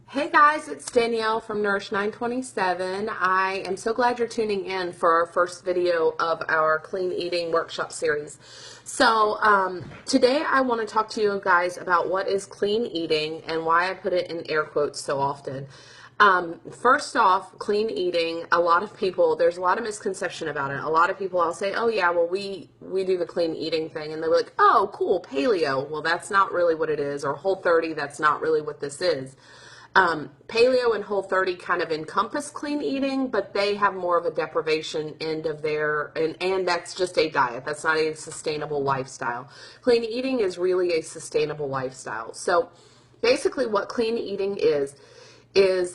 Hey guys, it's Danielle from Nourish 927. I am so glad you're tuning in for our first video of our clean eating workshop series. Today I want to talk to you guys about what is clean eating and why I put it in air quotes so often. First off, clean eating, there's a lot of misconception about it. A lot of people, I'll say, oh yeah, well we do the clean eating thing, and they're like, oh cool, paleo. Well, that's not really what it is, or Whole30, that's not really what this is. Paleo and Whole30 kind of encompass clean eating, but they have more of a deprivation end of and that's just a diet. That's not a sustainable lifestyle. Clean eating is really a sustainable lifestyle. So basically what clean eating is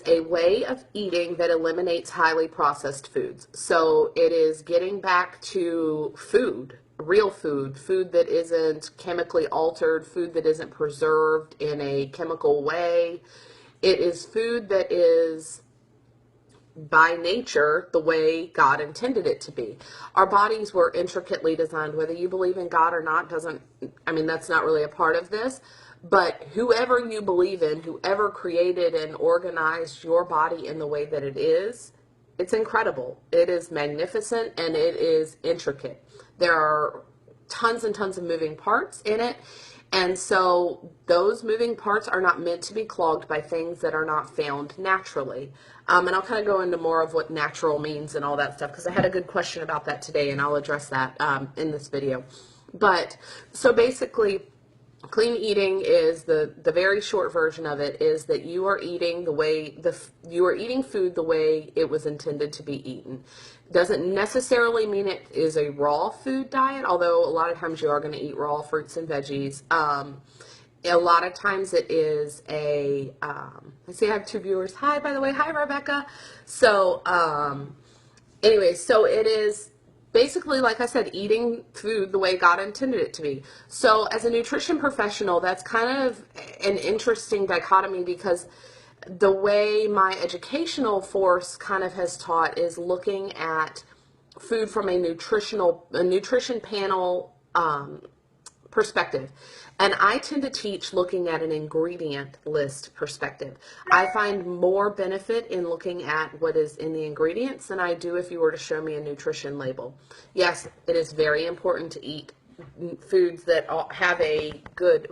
a way of eating that eliminates highly processed foods. So it is getting back to food, real food, food that isn't chemically altered, food that isn't preserved in a chemical way. It is food that is by nature the way God intended it to be. Our bodies were intricately designed. Whether you believe in God or not that's not really a part of this. But whoever you believe in, whoever created and organized your body in the way that it is, it's incredible. It is magnificent and it is intricate. There are tons and tons of moving parts in it. And so those moving parts are not meant to be clogged by things that are not found naturally. And I'll kind of go into more of what natural means and all that stuff, because I had a good question about that today, and I'll address that in this video. But so basically, clean eating is the very short version of it is that you are eating you are eating food the way it was intended to be eaten. Doesn't necessarily mean it is a raw food diet, although a lot of times you are going to eat raw fruits and veggies. A lot of times it is I see I have two viewers. Hi, by the way. Hi, Rebecca. So so it is basically, like I said, eating food the way God intended it to be. So as a nutrition professional, that's kind of an interesting dichotomy, because the way my educational force kind of has taught is looking at food from a nutrition panel perspective. And I tend to teach looking at an ingredient list perspective. I find more benefit in looking at what is in the ingredients than I do if you were to show me a nutrition label. Yes, it is very important to eat foods that have a good,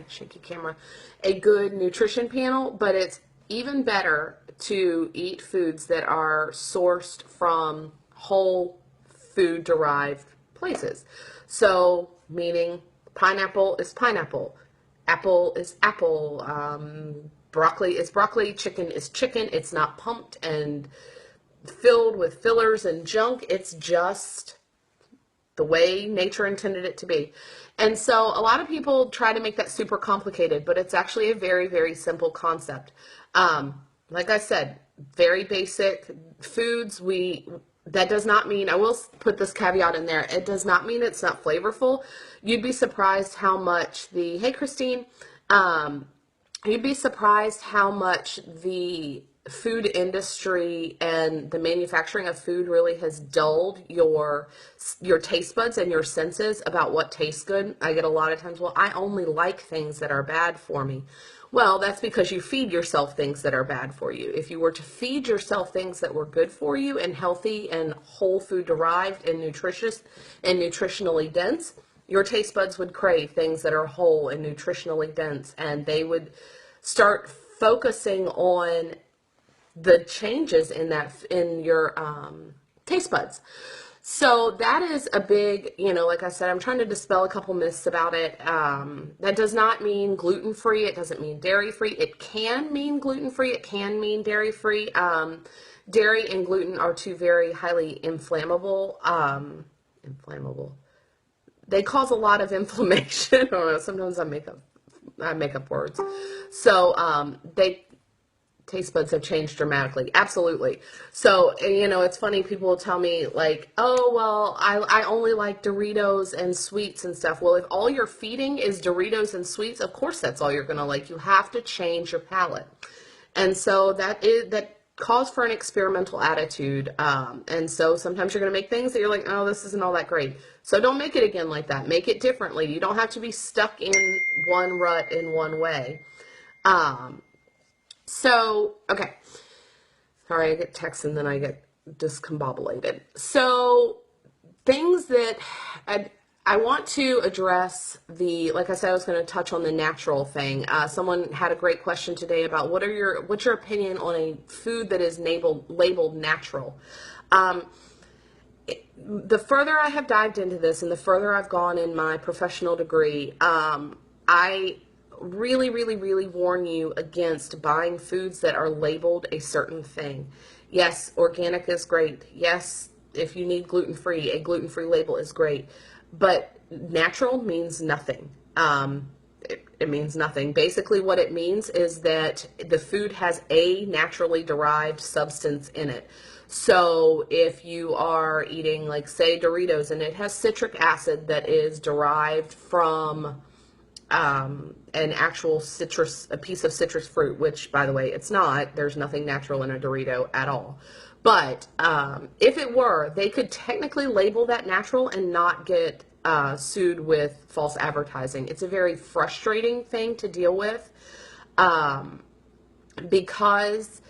shaky camera, a good nutrition panel, but it's even better to eat foods that are sourced from whole food derived places. So, meaning pineapple is pineapple, apple is apple, broccoli is broccoli, chicken is chicken. It's not pumped and filled with fillers and junk. It's just the way nature intended it to be. And so a lot of people try to make that super complicated, but it's actually a very, very simple concept. Like I said, very basic foods. That does not mean, I will put this caveat in there, it does not mean it's not flavorful. You'd be surprised how much hey Christine, you'd be surprised how much the food industry and the manufacturing of food really has dulled your taste buds and your senses about what tastes good. I get a lot of times, well, I only like things that are bad for me. Well, that's because you feed yourself things that are bad for you. If you were to feed yourself things that were good for you and healthy and whole food derived and nutritious and nutritionally dense, your taste buds would crave things that are whole and nutritionally dense, and they would start focusing on the changes in your taste buds. So that is a big, like I said, I'm trying to dispel a couple myths about it. That does not mean gluten-free. It doesn't mean dairy-free. It can mean gluten-free. It can mean dairy-free. Dairy and gluten are two very highly inflammable. They cause a lot of inflammation. I don't know, sometimes I make up words. So taste buds have changed dramatically. Absolutely. So, it's funny, people will tell me like, oh, well, I only like Doritos and sweets and stuff. Well, if all you're feeding is Doritos and sweets, of course that's all you're going to like. You have to change your palate. And so that calls for an experimental attitude. And so sometimes you're going to make things that you're like, oh, this isn't all that great. So don't make it again like that. Make it differently. You don't have to be stuck in one rut in one way. Okay. Sorry, I get texts and then I get discombobulated. So, things that I want to address like I said, I was going to touch on the natural thing. Someone had a great question today about what's your opinion on a food that is labeled natural. Um, the further I have dived into this and the further I've gone in my professional degree, I really, really, really warn you against buying foods that are labeled a certain thing. Yes, organic is great. Yes, if you need gluten-free, a gluten-free label is great. But natural means nothing. It means nothing. Basically, what it means is that the food has a naturally derived substance in it. So if you are eating, like, say, Doritos, and it has citric acid that is derived from an actual a piece of citrus fruit, which, by the way, it's not. There's nothing natural in a Dorito at all. But if it were, they could technically label that natural and not get sued with false advertising. It's a very frustrating thing to deal with because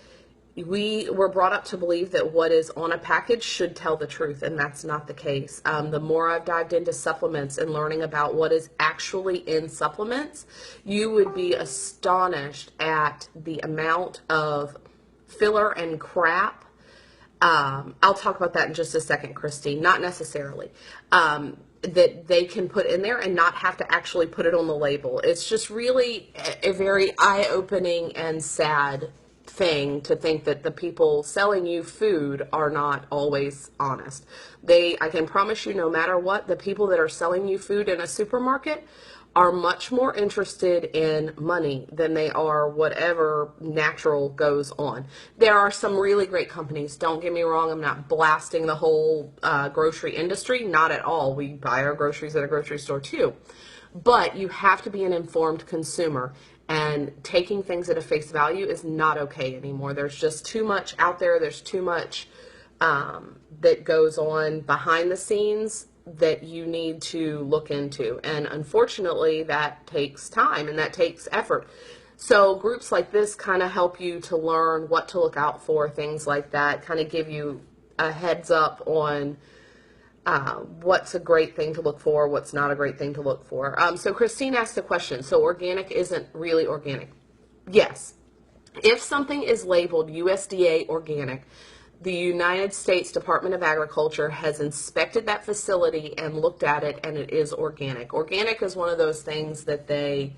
we were brought up to believe that what is on a package should tell the truth, and that's not the case. The more I've dived into supplements and learning about what is actually in supplements, you would be astonished at the amount of filler and crap. I'll talk about that in just a second, Christine. Not necessarily. That they can put in there and not have to actually put it on the label. It's just really a very eye-opening and sad thing to think that the people selling you food are not always honest. I can promise you, no matter what, the people that are selling you food in a supermarket are much more interested in money than they are whatever natural goes on. There are some really great companies. Don't get me wrong. I'm not blasting the whole grocery industry. Not at all. We buy our groceries at a grocery store too. But you have to be an informed consumer, and taking things at a face value is not okay anymore. There's just too much out there. There's too much that goes on behind the scenes that you need to look into. And unfortunately, that takes time and that takes effort. So groups like this kind of help you to learn what to look out for, things like that, kind of give you a heads up on what's a great thing to look for, what's not a great thing to look for. So Christine asked a question. So organic isn't really organic. Yes. If something is labeled USDA organic, the United States Department of Agriculture has inspected that facility and looked at it, and it is organic. Organic is one of those things that they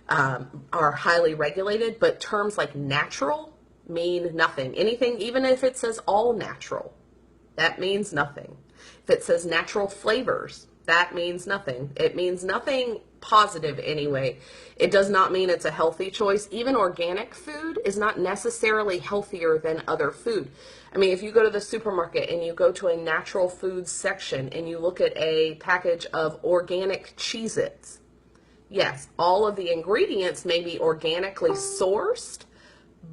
are highly regulated, but terms like natural mean nothing. Anything, even if it says all natural, that means nothing. If it says natural flavors, that means nothing. It means nothing positive anyway. It does not mean it's a healthy choice. Even organic food is not necessarily healthier than other food. I mean, if you go to the supermarket and you go to a natural foods section and you look at a package of organic Cheez-Its, yes, all of the ingredients may be organically sourced,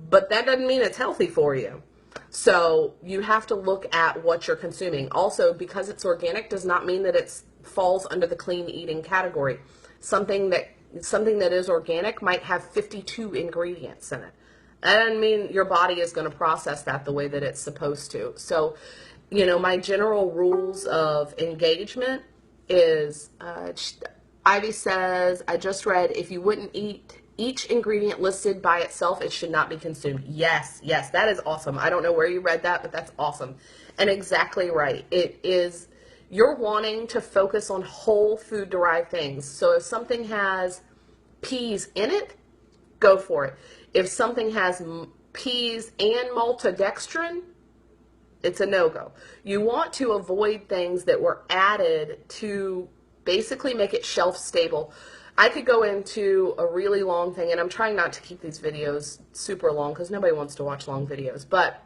but that doesn't mean it's healthy for you. So you have to look at what you're consuming. Also, because it's organic does not mean that it falls under the clean eating category. Something that is organic might have 52 ingredients in it. That doesn't mean your body is going to process that the way that it's supposed to. So, my general rules of engagement is, Ivy says, I just read, if you wouldn't eat each ingredient listed by itself, it should not be consumed. Yes, that is awesome. I don't know where you read that, but that's awesome. And exactly right. It is, you're wanting to focus on whole food derived things. So if something has peas in it, go for it. If something has peas and maltodextrin, it's a no-go. You want to avoid things that were added to basically make it shelf stable. I could go into a really long thing, and I'm trying not to keep these videos super long because nobody wants to watch long videos, but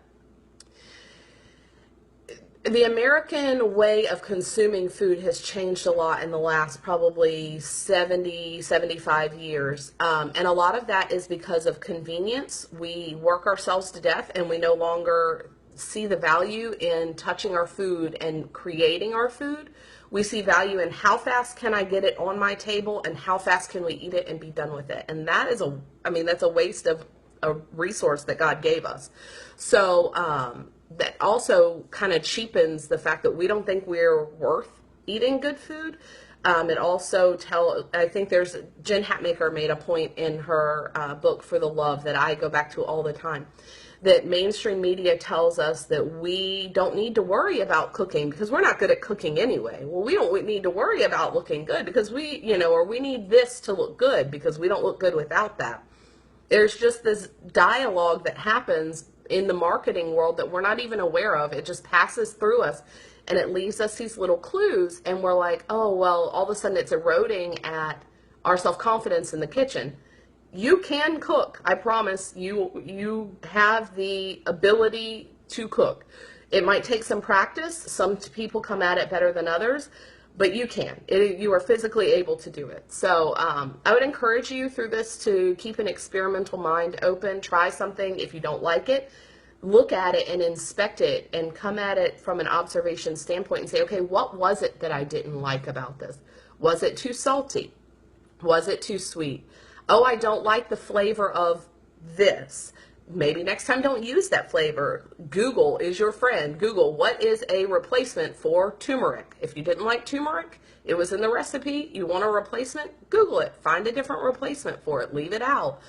the American way of consuming food has changed a lot in the last probably 70, 75 years. And a lot of that is because of convenience. We work ourselves to death and we no longer see the value in touching our food and creating our food. We see value in how fast can I get it on my table and how fast can we eat it and be done with it. And that is that's a waste of a resource that God gave us. So that also kind of cheapens the fact that we don't think we're worth eating good food. It also I think Jen Hatmaker made a point in her book For the Love that I go back to all the time, that mainstream media tells us that we don't need to worry about cooking because we're not good at cooking anyway. Well, we don't need to worry about looking good because or we need this to look good because we don't look good without that. There's just this dialogue that happens in the marketing world that we're not even aware of. It just passes through us and it leaves us these little clues, and we're like, oh, well, all of a sudden it's eroding at our self-confidence in the kitchen. You can cook. I promise you have the ability to cook. It might take some practice. Some people come at it better than others, but you can. You are physically able to do it. So I would encourage you through this to keep an experimental mind open. Try something. If you don't like it, look at it and inspect it and come at it from an observation standpoint and say, okay, what was it that I didn't like about this? Was it too salty? Was it too sweet? Oh, I don't like the flavor of this. Maybe next time don't use that flavor. Google is your friend. Google, what is a replacement for turmeric? If you didn't like turmeric, it was in the recipe, you want a replacement, Google it. Find a different replacement for it. Leave it out.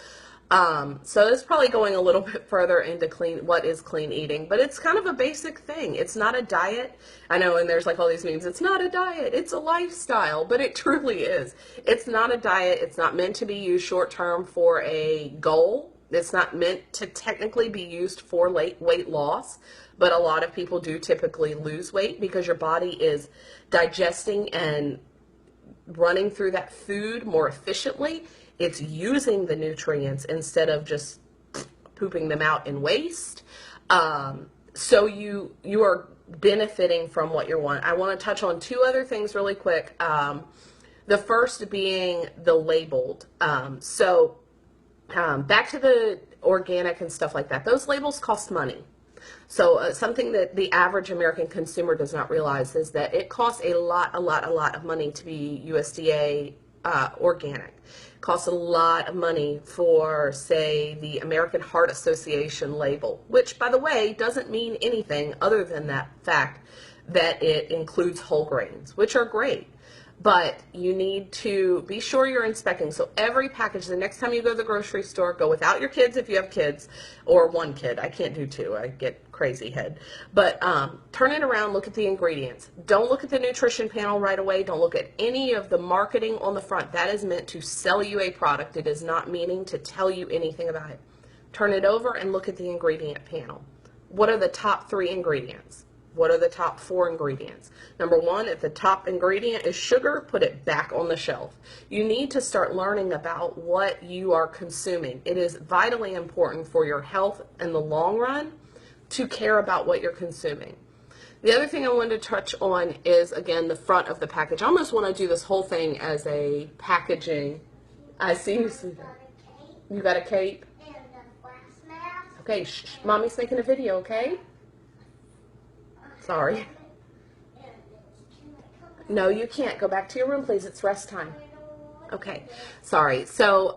So it's probably going a little bit further into what is clean eating, but it's kind of a basic thing. It's not a diet. I know, and there's like all these memes, it's not a diet, it's a lifestyle, but it truly is. It's not a diet. It's not meant to be used short term for a goal. It's not meant to technically be used for weight loss, but a lot of people do typically lose weight because your body is digesting and running through that food more efficiently. It's using the nutrients instead of just pooping them out in waste. So you are benefiting from what you want. I want to touch on two other things really quick. The first being the labeled. Back to the organic and stuff like that. Those labels cost money. So something that the average American consumer does not realize is that it costs a lot of money to be USDA organic. It costs a lot of money for, say, the American Heart Association label, which, by the way, doesn't mean anything other than that fact that it includes whole grains, which are great. But you need to be sure you're inspecting. So every package, the next time you go to the grocery store, go without your kids if you have kids, or one kid. I can't do two. I get crazy head. But turn it around, look at the ingredients. Don't look at the nutrition panel right away. Don't look at any of the marketing on the front. That is meant to sell you a product. It is not meaning to tell you anything about it. Turn it over and look at the ingredient panel. What are the top 3 ingredients? What are the top 4 ingredients? Number 1, if the top ingredient is sugar, put it back on the shelf. You need to start learning about what you are consuming. It is vitally important for your health in the long run to care about what you're consuming. The other thing I wanted to touch on is, again, the front of the package. I almost want to do this whole thing as a packaging. I see you. You got a cape? And a glass mask. Okay, shh, Mommy's making a video, okay? Sorry. No, you can't. Go back to your room, please. It's rest time. Okay. Sorry. So,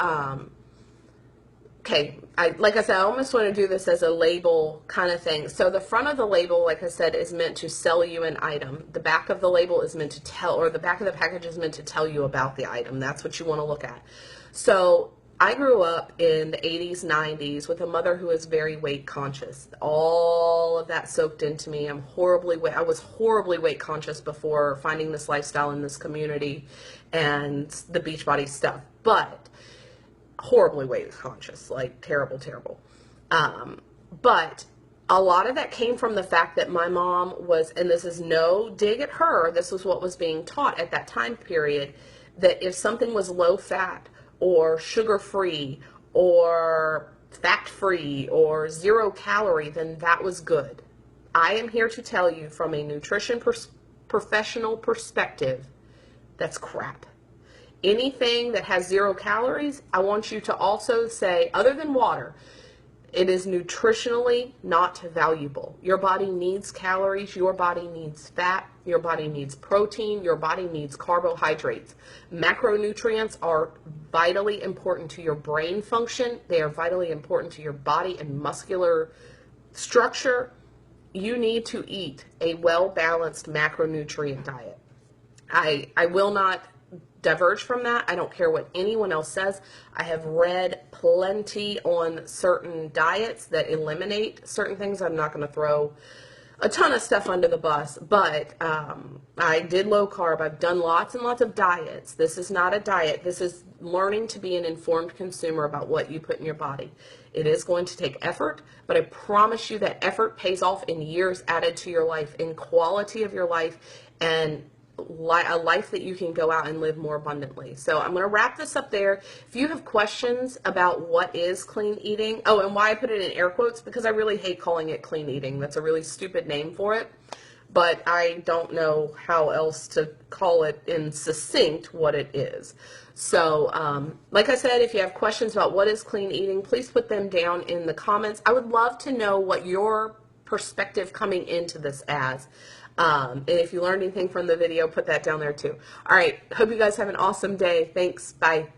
okay. Like I said, I almost want to do this as a label kind of thing. So the front of the label, like I said, is meant to sell you an item. The back of the label is meant to the back of the package is meant to tell you about the item. That's what you want to look at. So I grew up in the 80s, 90s with a mother who was very weight conscious. All of that soaked into me. I was horribly weight conscious before finding this lifestyle in this community and the Beachbody stuff, but horribly weight conscious, like terrible. But a lot of that came from the fact that my mom was, and this is no dig at her, this was what was being taught at that time period, that if something was low fat, or sugar-free, or fat-free, or 0 calorie, then that was good. I am here to tell you from a nutrition professional perspective, that's crap. Anything that has 0 calories, I want you to also say, other than water, It is nutritionally not valuable. Your body needs calories, your body needs fat, your body needs protein, your body needs carbohydrates. Macronutrients are vitally important to your brain function. They are vitally important to your body and muscular structure. You need to eat a well-balanced macronutrient diet. I will not diverge from that. I don't care what anyone else says. I have read plenty on certain diets that eliminate certain things. I'm not going to throw a ton of stuff under the bus, but I did low carb. I've done lots and lots of diets. This is not a diet. This is learning to be an informed consumer about what you put in your body. It is going to take effort, but I promise you that effort pays off in years added to your life, in quality of your life, and a life that you can go out and live more abundantly. So I'm going to wrap this up there. If you have questions about what is clean eating, oh, and why I put it in air quotes, because I really hate calling it clean eating. That's a really stupid name for it, but I don't know how else to call it in succinct what it is. So, like I said, if you have questions about what is clean eating, please put them down in the comments. I would love to know what your perspective coming into this as. And if you learned anything from the video, put that down there too. All right. Hope you guys have an awesome day. Thanks. Bye.